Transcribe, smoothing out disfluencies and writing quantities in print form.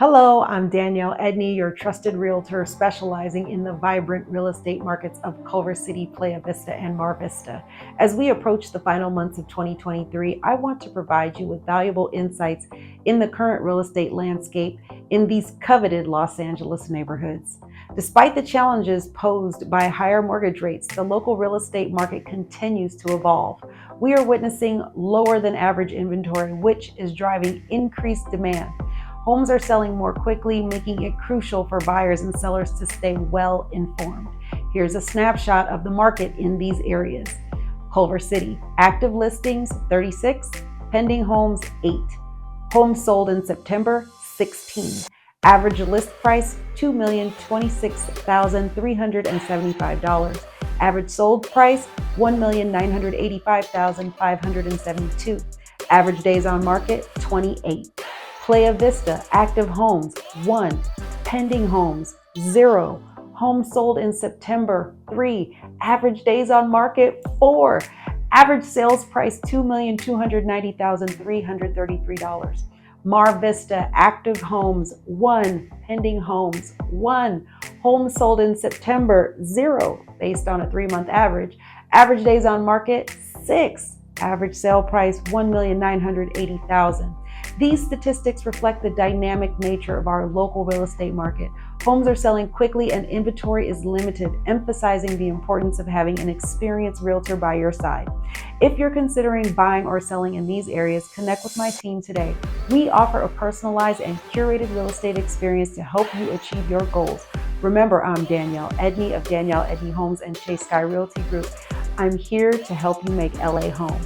Hello, I'm Danielle Edney, your trusted realtor specializing in the vibrant real estate markets of Culver City, Playa Vista, and Mar Vista. As we approach the final months of 2023, I want to provide you with valuable insights in the current real estate landscape in these coveted Los Angeles neighborhoods. Despite the challenges posed by higher mortgage rates, the local real estate market continues to evolve. We are witnessing lower than average inventory, which is driving increased demand. Homes are selling more quickly, making it crucial for buyers and sellers to stay well informed. Here's a snapshot of the market in these areas. Culver City, active listings 36, pending homes 8. Homes sold in September 16. Average list price $2,026,375. Average sold price $1,985,572. Average days on market 28. Playa Vista, active homes 1, pending homes 0, homes sold in September 3, average days on market 4, average sales price $2,290,333. Mar Vista, active homes 1, pending homes 1, homes sold in September 0, based on a 3-month average days on market 6, average sale price $1,980,000. These statistics reflect the dynamic nature of our local real estate market. Homes are selling quickly and inventory is limited, emphasizing the importance of having an experienced realtor by your side. If you're considering buying or selling in these areas, connect with my team today. We offer a personalized and curated real estate experience to help you achieve your goals. Remember, I'm Danielle Edney of Danielle Edney Homes and Skye Realty Group. I'm here to help you make LA home.